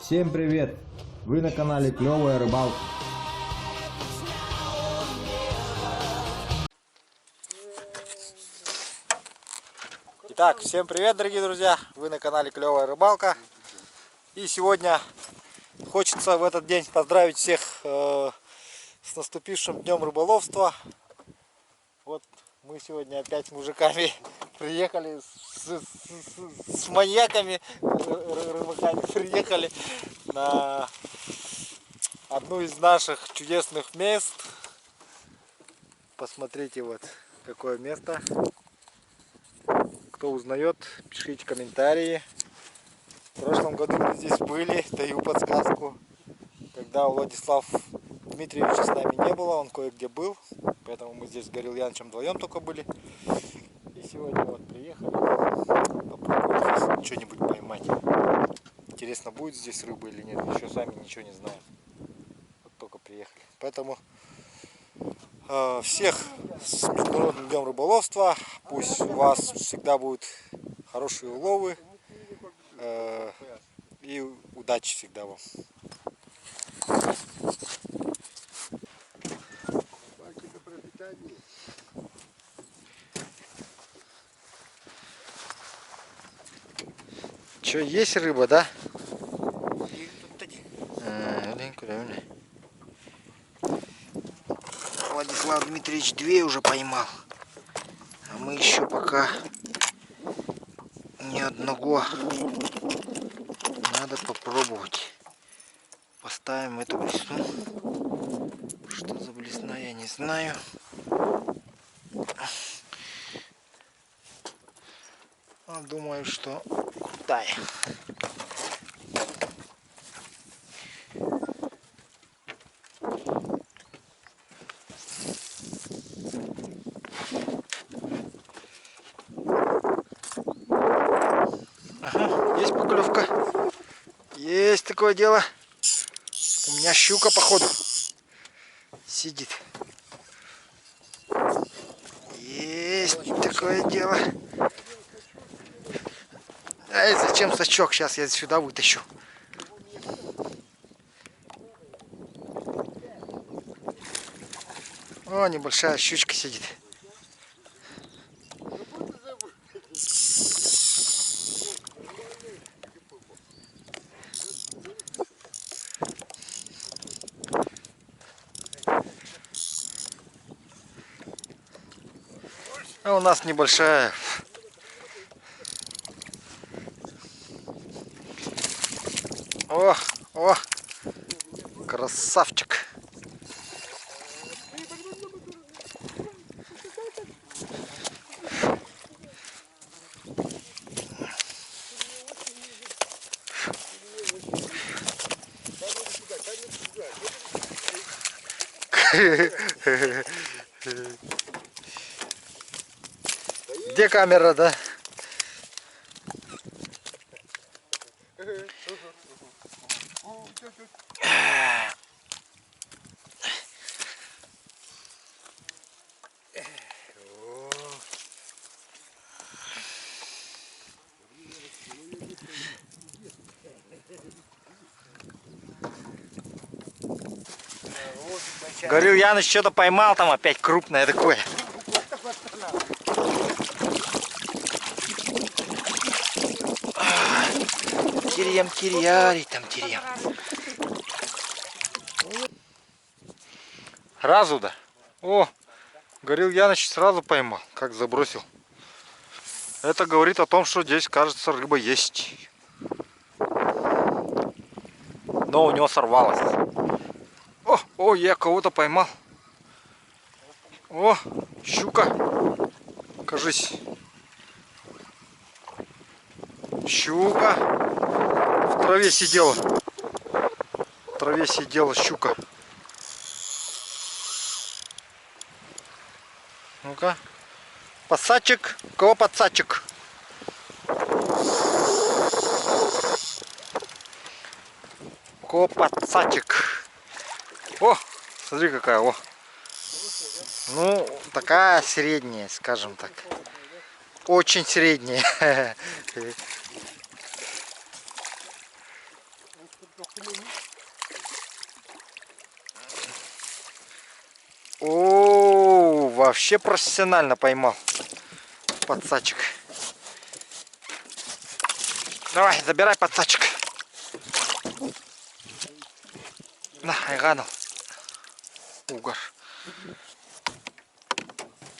Всем привет! Вы на канале Клевая Рыбалка. Итак, всем привет, дорогие друзья! Вы на канале Клевая Рыбалка. И сегодня хочется в этот день поздравить всех с наступившим днем рыболовства. Вот мы сегодня опять с мужиками приехали, с маньяками, рыбаками приехали на одну из наших чудесных мест. Посмотрите, вот какое место. Кто узнает, пишите комментарии. В прошлом году мы здесь были, даю подсказку. Когда Владислав Дмитриевича с нами не было, он кое-где был. Поэтому мы здесь с Горил Янычем вдвоем только были. И сегодня вот приехали. Попробуем здесь что-нибудь поймать. Интересно, будет здесь рыба или нет. Еще сами ничего не знаем. Вот только приехали. Поэтому всех с Международным днем рыболовства. Пусть у вас всегда будут хорошие уловы. И удачи всегда вам. Че, есть рыба, да? Владислав Дмитриевич 2 уже поймал. А мы еще пока ни одного. Надо попробовать. Поставим эту блесну. Что за блесна, я не знаю. Но думаю, что крутая. Ага, есть поклевка. Есть такое дело. У меня щука, походу, сидит. Есть такое дело. Ай, зачем сачок? Сейчас я сюда вытащу. О, небольшая щучка сидит. А у нас небольшая. О, о, красавчик. Где камера, да? Горил Яныч что-то поймал там опять крупное такое. Терем, терьярий, там терем. Разу, да? О, Горил Яныч сразу поймал, как забросил. Это говорит о том, что здесь, кажется, рыба есть. Но у него сорвалось. О, я кого-то поймал. О, щука. Кажись. Щука. В траве сидела. В траве сидела щука. Ну-ка. Подсадчик. У кого подсадчик? У кого подсадчик? О, смотри какая, о. Ну, такая средняя, скажем так. Очень средняя. О, вообще профессионально поймал подсачек. Давай, забирай подсачек. На, айганул. Угор.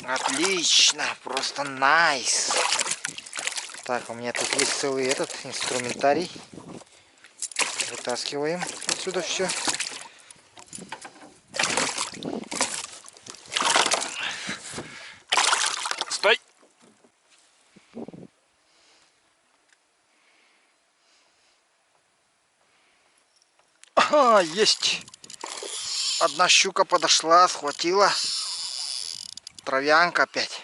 Отлично, просто найс. Так, у меня тут есть целый этот инструментарий. Вытаскиваем отсюда все. Стой! Ага, есть! Одна щука подошла, схватила. Травянка опять.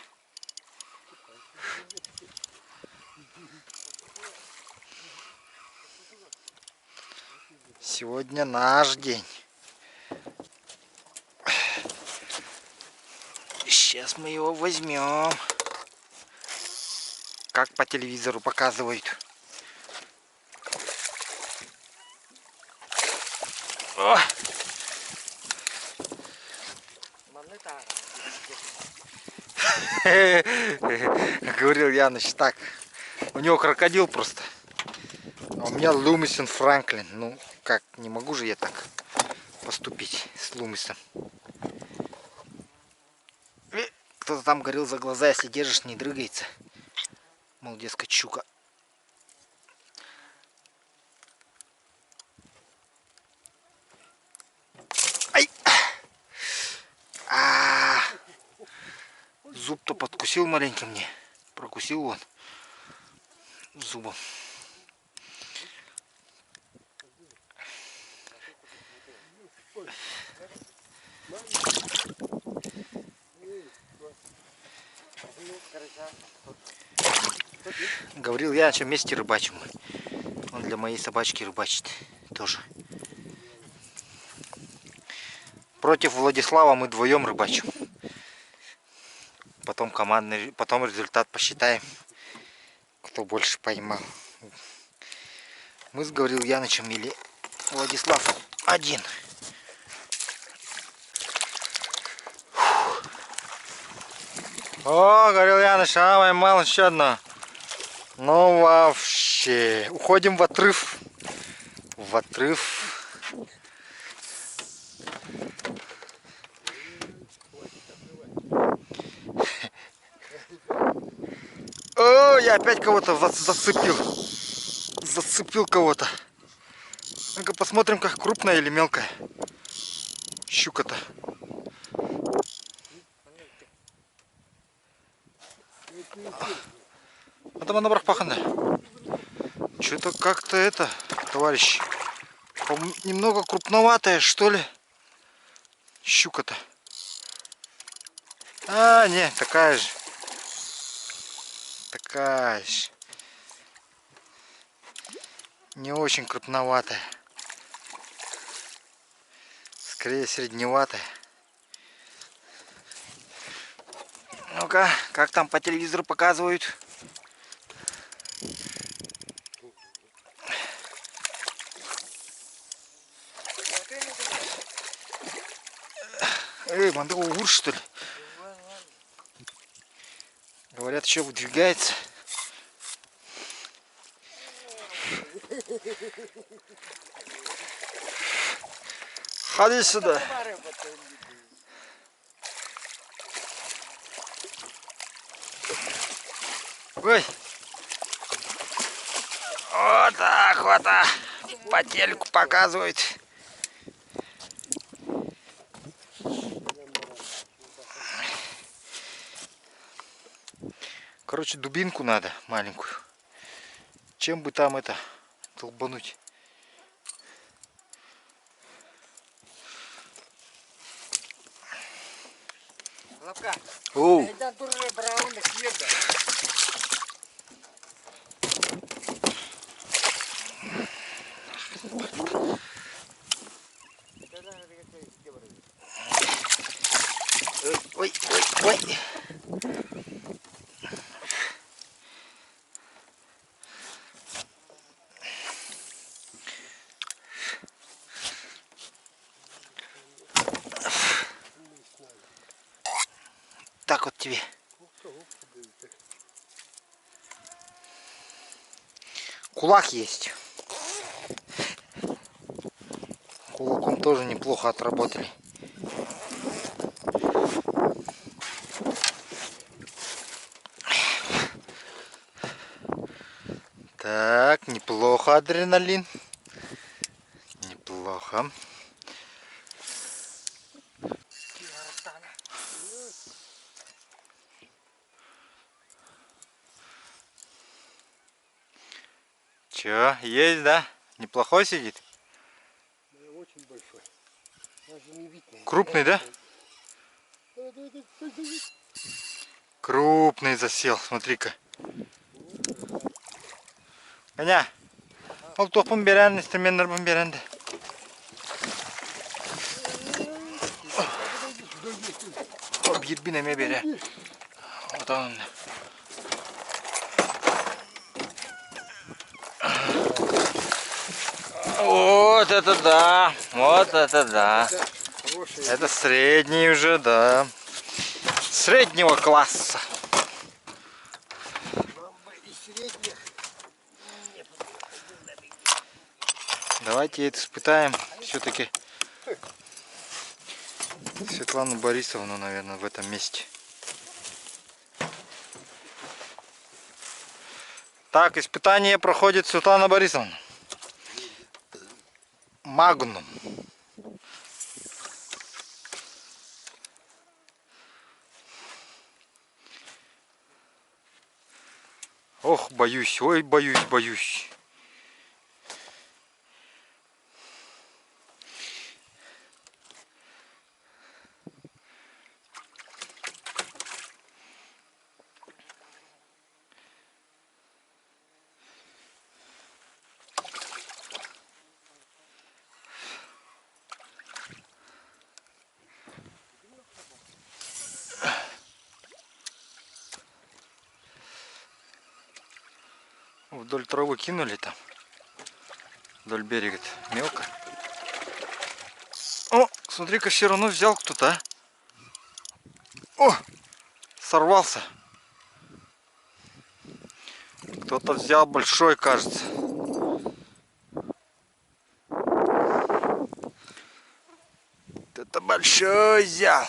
Сегодня наш день. Сейчас мы его возьмем. Как по телевизору показывают. О! Говорил Яныч, так. У него крокодил просто. А у меня Лумисен Франклин. Ну, как, не могу же я так поступить с Лумисом. Кто-то там говорил, за глаза, если держишь, не дрыгается. Мол, дескать, щука. Ай! Зуб-то подкусил маленько мне. Прокусил он зубом. Говорил я, что вместе рыбачим мы. Он для моей собачки рыбачит тоже. Против Владислава мы вдвоем рыбачим. Потом командный, потом результат посчитаем, кто больше поймал. Мы с Гаврил Янычем или Владислав один. О, Гаврил Яныч, поймал еще одно. Ну вообще. Уходим в отрыв. В отрыв. О, я опять кого-то зацепил. Зацепил кого-то. Ну-ка посмотрим, как крупная или мелкая щука-то. Это манабрах паханная. Что-то как-то это, товарищ, немного крупноватая, что ли, щука-то. А, не, такая же. Такая же. Не очень крупноватая. Скорее средневатая. Ну-ка, как там по телевизору показывают? Эй, мандаур, что ли? Говорят, еще выдвигается. Ходи сюда. Ой. Вот так вот. По телеку показывают. Короче, дубинку надо маленькую. Чем бы там это долбануть? Лапка. Оу. Это дурная брауна хлеба. Ой, ой, ой. так вот тебе. Кулак есть. Кулаком тоже неплохо отработали. Так, неплохо адреналин. Неплохо. Чё, есть, да? Неплохой сидит? Очень большой. Даже не видно. Крупный, да? Крупный засел, смотри-ка. Коня, вот топом берен, инструмент берен. Объедбинами бере. Вот он. Вот это да, вот это да. Это средний уже, да. Среднего класса. Давайте это испытаем. Все-таки Светлану Борисовну, наверное, в этом месте. Так, испытание проходит Светлана Борисовна. Магнум. Ох, боюсь, ой, боюсь, боюсь. Вдоль травы кинули там. Вдоль берега мелко. О, смотри-ка, все равно взял кто-то, а? О, сорвался. Кто-то взял большой, кажется. Это большой взял.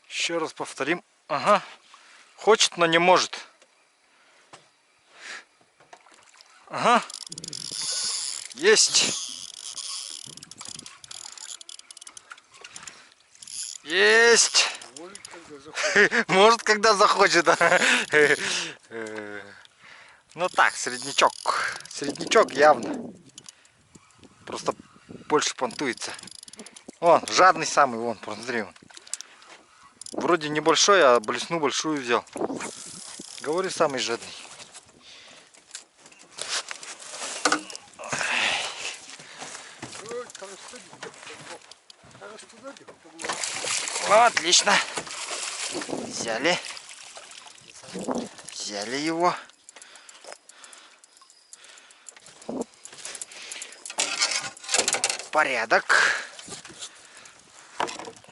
Еще раз повторим. Ага. Хочет, но не может. Ага. Есть. Есть. Может, когда захочет. Ну так, среднячок. Среднячок явно. Просто больше понтуется. Вон, жадный самый, вон, посмотри. Вроде небольшой, а блесну большую взял. Говорю, самый жадный. Отлично. Взяли. Взяли его. Порядок.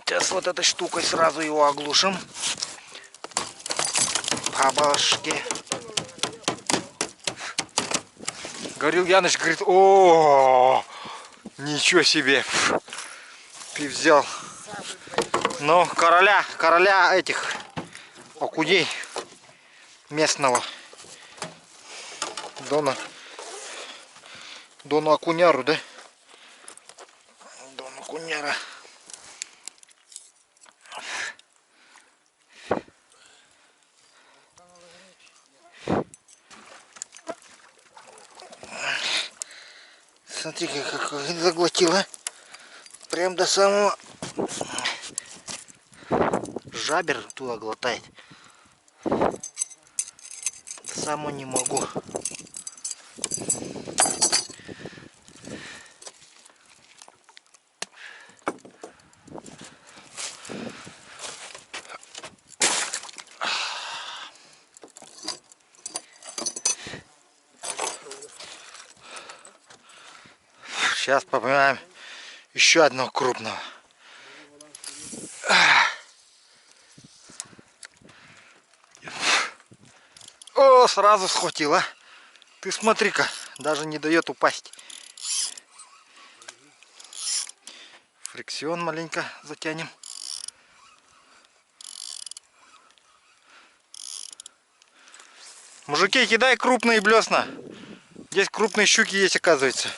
Сейчас вот этой штукой сразу его оглушим. По башке. Говорил Яныч, говорит, о, ничего себе. Ты взял. Ну, короля этих окуней местного. Дона Окуняру, да? Дона Окуняра. Смотри, как заглотила. Прям до самого жабер туда глотает. До самого не могу. Сейчас попробуем. еще одного крупного. О, сразу схватила. Ты смотри-ка, даже не дает упасть. Фрикцион маленько затянем. Мужики, кидай крупные блесна. Здесь крупные щуки есть, оказывается.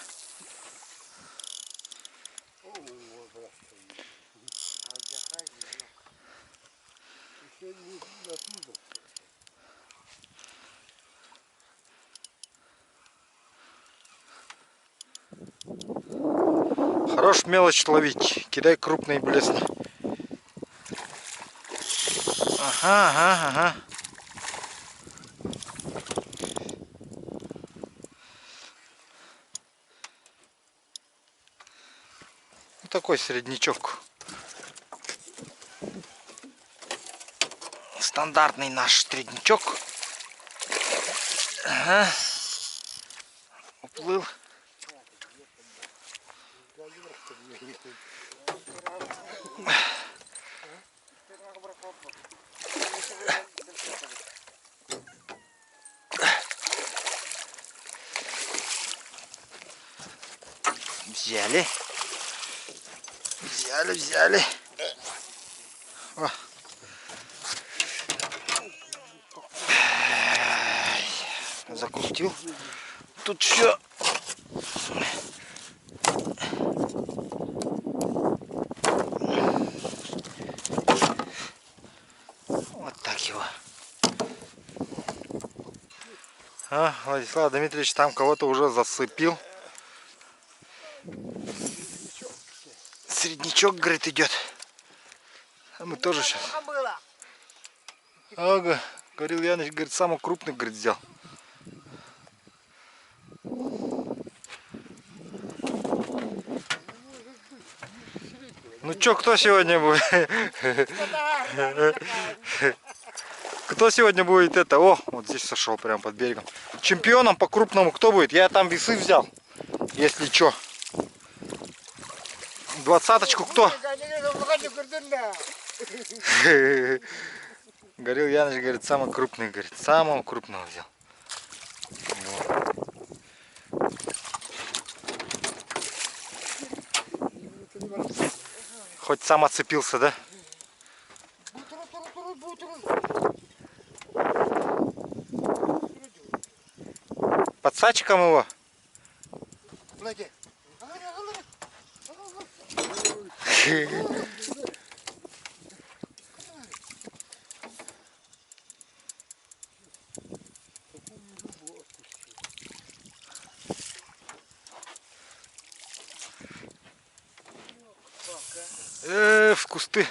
Хорош мелочь ловить. Кидай крупные блесна. Ага. Вот такой среднячок. Стандартный наш среднячок. Ага. Уплыл. Взяли. О. Закрутил. Тут все. Вот так его. Владислав Дмитриевич там кого-то уже засыпил. Среднячок, говорит, идет. А мы тоже сейчас. Ага, говорил Яныч, говорит, самый крупный, говорит, взял. Ну чё, кто сегодня будет? Кто сегодня будет это? О, вот здесь сошел прямо под берегом. Чемпионом по крупному кто будет? Я там весы взял, если чё. 20-очку кто? Говорил Яныч, говорит, самый крупный, говорит, самого крупного взял. Хоть сам отцепился, да? Подсачком его. В кусты.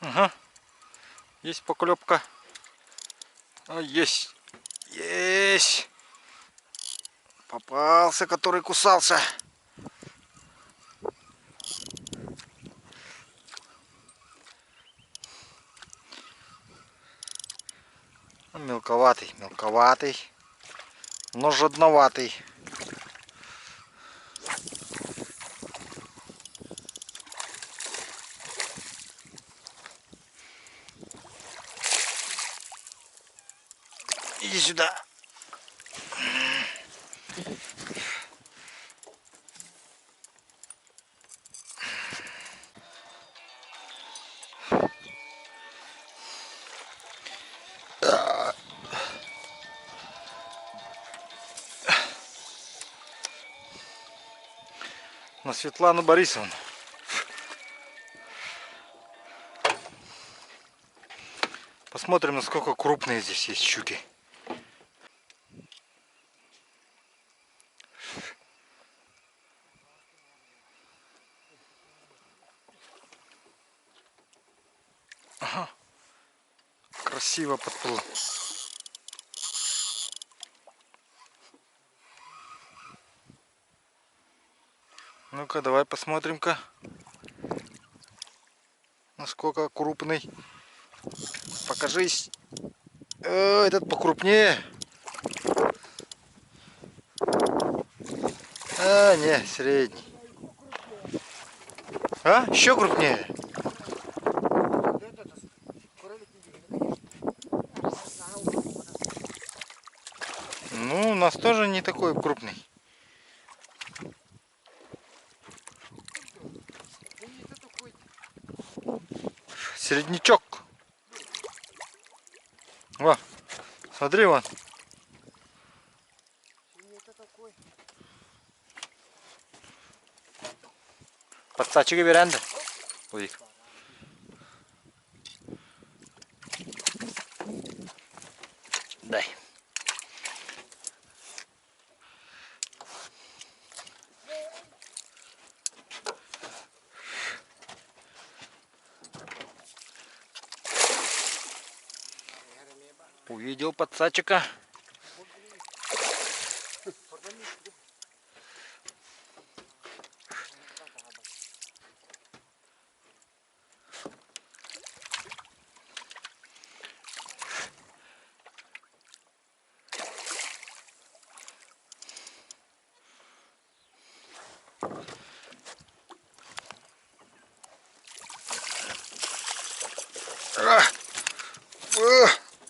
Ага. Есть поклепка. Есть. Есть. Попался, который кусался. Мелковатый, но жадноватый. Иди сюда. на Светлану Борисовну. Посмотрим, насколько крупные здесь есть щуки. Ага. Красиво подплыл. Ну-ка, давай посмотрим-ка, насколько крупный. Покажись. Этот покрупнее. А, не, средний. А, еще крупнее. Ну, у нас тоже не такой крупный. Середнячок. Во, смотри, вон. Подсачыга беренді. Ой. Дай. Увидел подсачика.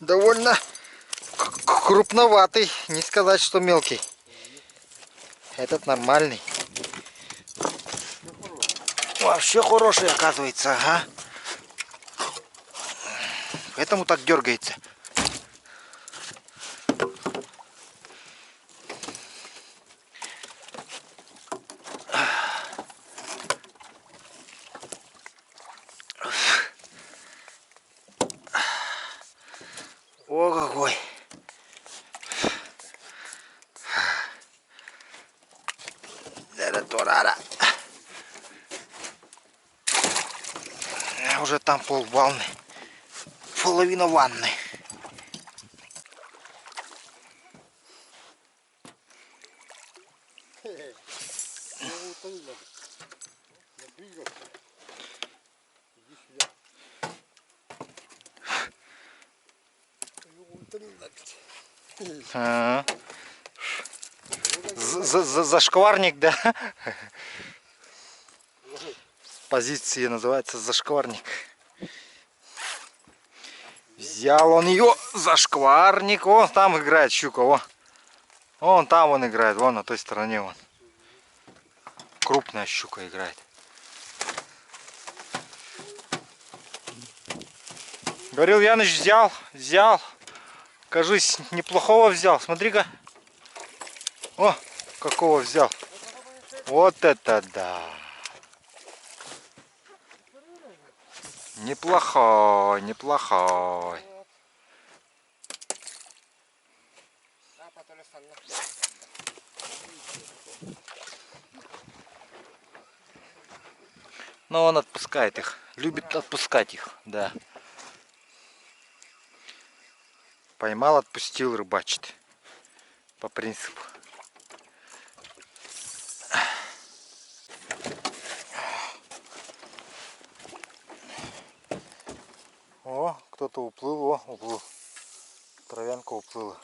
Довольно крупноватый, не сказать, что мелкий. Этот нормальный. Вообще хороший, оказывается, ага. Поэтому так дергается. О, какой! Это турара. Уже там полванны. Половина ванны. Зашкварник, да? С позиции называется зашкварник. Взял он ее, зашкварник. Вон там играет щука, вон. Вон там он играет, вон на той стороне вон. Крупная щука играет. Говорил, Яныч, взял. Кажись, неплохого взял. Смотри-ка. О, какого взял. Вот это да. Неплохой, неплохой. Но он отпускает их. Любит отпускать их, да. Поймал, отпустил, рыбачит. По принципу. О, кто-то уплыл, о, уплыл. Травянка уплыла.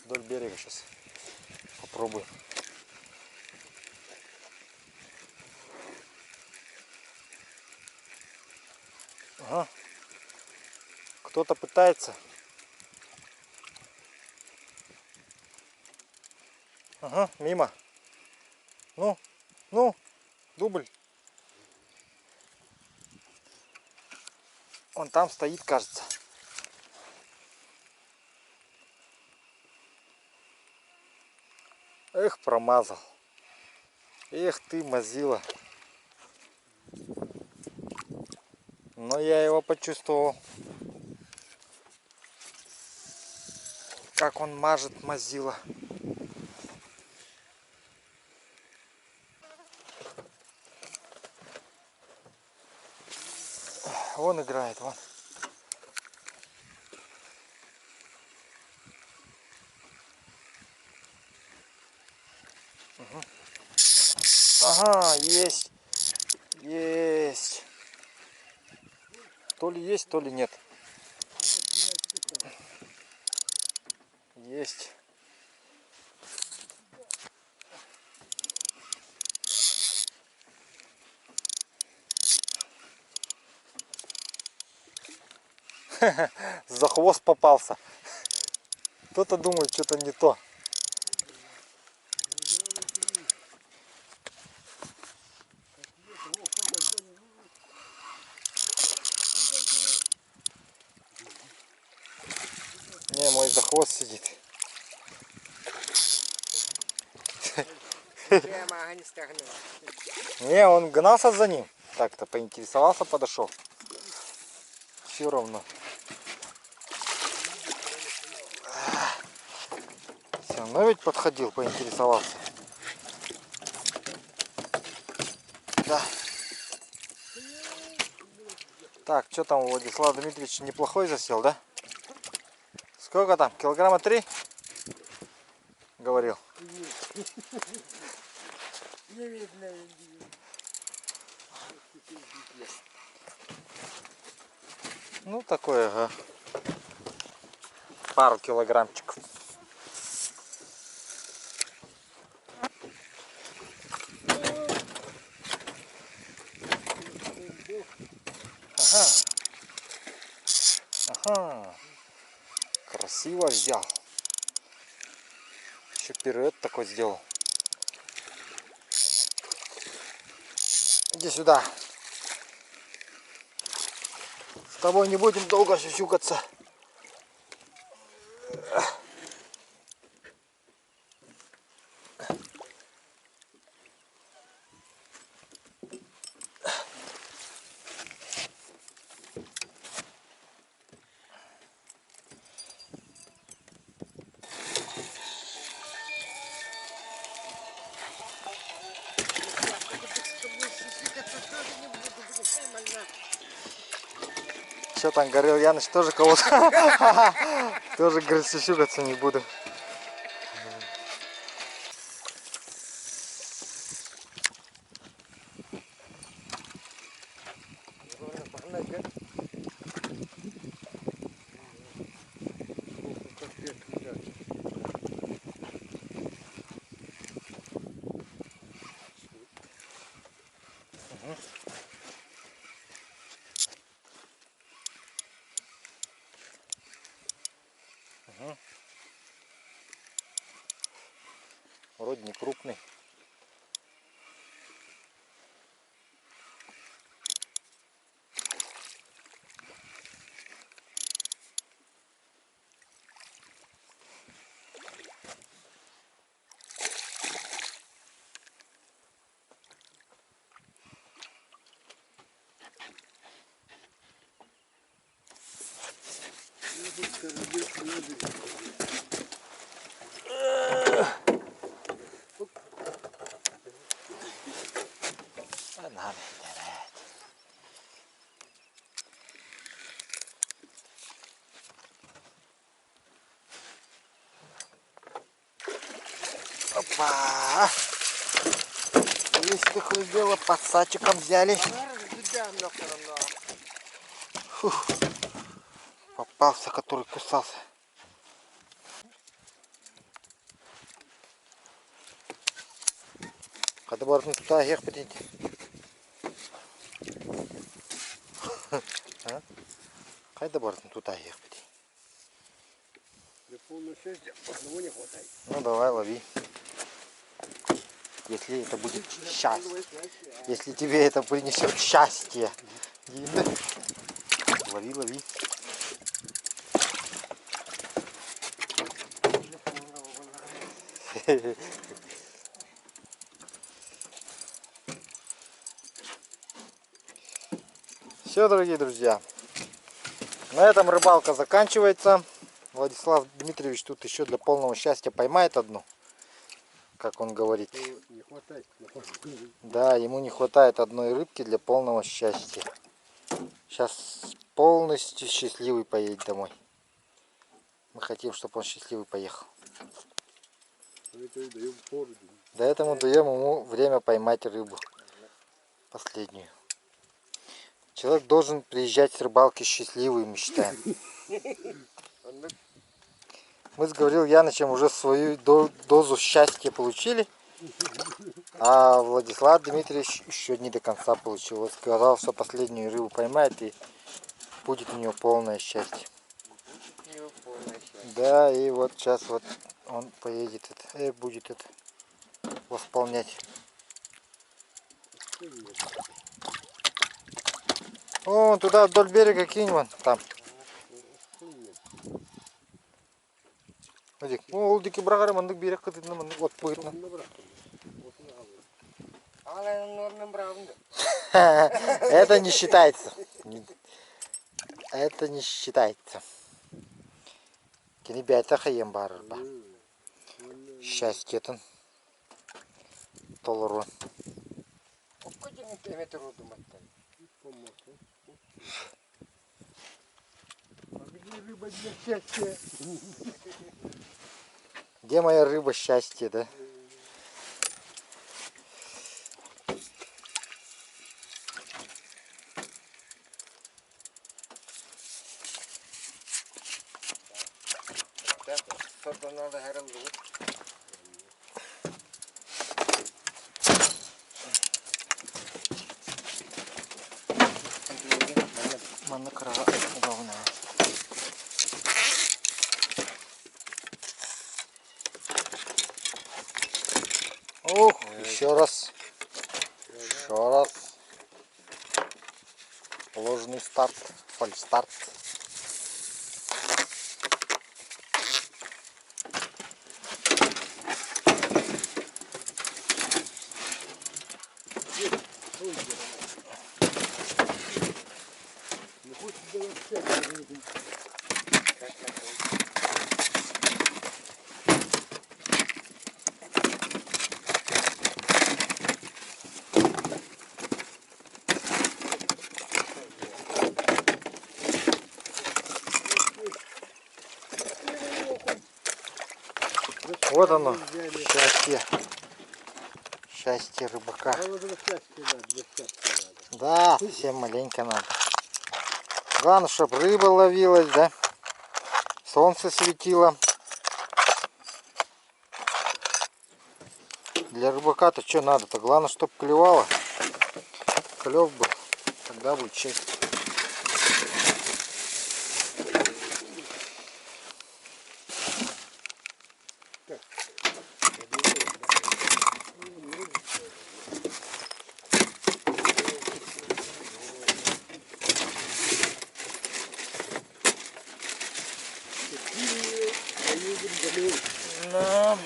Вдоль берега сейчас попробуем. Ага. Кто-то пытается. Ага, мимо. Ну, дубль. Он там стоит, кажется. Эх, промазал. Эх ты, мазила. Но я его почувствовал. Как он мажет, мазила. Вон играет, вон. Угу. Ага, есть. Есть. То ли есть, то ли нет. Есть. За хвост попался. Кто-то думает, что-то не то. Не, мой за хвост сидит. Не, он гнался за ним. Так-то поинтересовался, подошел. Все равно. Все равно ведь подходил, поинтересовался. Да. Так, что там у Владислава Дмитриевича, неплохой засел, да? Сколько там? Килограмма 3? Говорил. Ну такое, ага. Пару килограммчиков. Ага. Ага. Красиво взял. Еще пируэт такой сделал. Иди сюда. С тобой не будем долго сюсюкаться. Что там, говорил Яныч, тоже кого-то? Тоже, говорит, сюсюкаться не буду. Вроде не крупный. Опа! Есть такое дело, подсачиком взяли. Фух. Попался, который кусался. Когда барсын туда аяқ бітейді. Қайда барсын туда аяқ бітейді. Для полного счастья одного не хватает. Ну давай, лови. Если это будет счастье. Если тебе это принесет счастье. Лови, лови. Все, дорогие друзья. На этом рыбалка заканчивается. Владислав Дмитриевич тут еще для полного счастья поймает одну. Как он говорит. Не хватает. Да, ему не хватает одной рыбки для полного счастья. Сейчас полностью счастливый поедет домой. Мы хотим, чтобы он счастливый поехал. Поэтому даем ему время поймать рыбу. Последнюю. Человек должен приезжать с рыбалки счастливый, мы считаем. Мы с Гаврил Янычем уже свою дозу счастья получили. А Владислав Дмитриевич еще не до конца получил. Вот сказал, что последнюю рыбу поймает и будет у него полное счастье. Да, и вот сейчас вот он поедет и будет это восполнять. О, туда вдоль берега кинь вон там. Ол дики брагара мандык берек кытына мандык от быгытна. Это не считается. Это не считается. Ребята, хаем барба. Счастье там. Толору. Рыба для счастья. Где моя рыба счастья, да? Mana kerah bawahnya. Ох, еще раз. Еще раз. Ложный старт, фальстарт. Вот оно, счастье. Счастье рыбака. Да, совсем маленько надо. Главное, чтобы рыба ловилась, да? Солнце светило. Для рыбака-то что надо-то? Главное, чтобы клевало. Клев был. Тогда будет счастье. Да.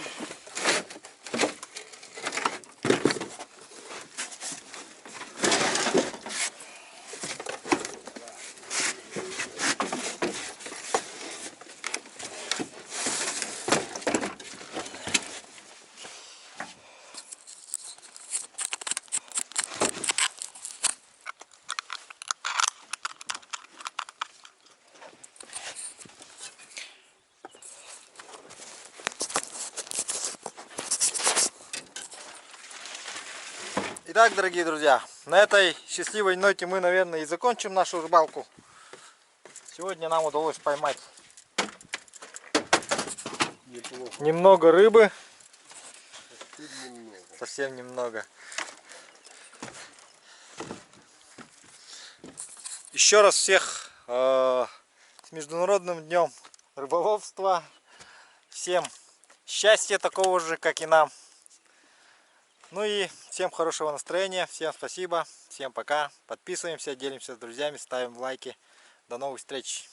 Итак, дорогие друзья, на этой счастливой ноте мы, наверное, и закончим нашу рыбалку. Сегодня нам удалось поймать немного рыбы. Совсем немного. Еще раз всех с Международным днем рыболовства. Всем счастья такого же, как и нам. Ну и всем хорошего настроения, всем спасибо, всем пока. Подписываемся, делимся с друзьями, ставим лайки. До новых встреч.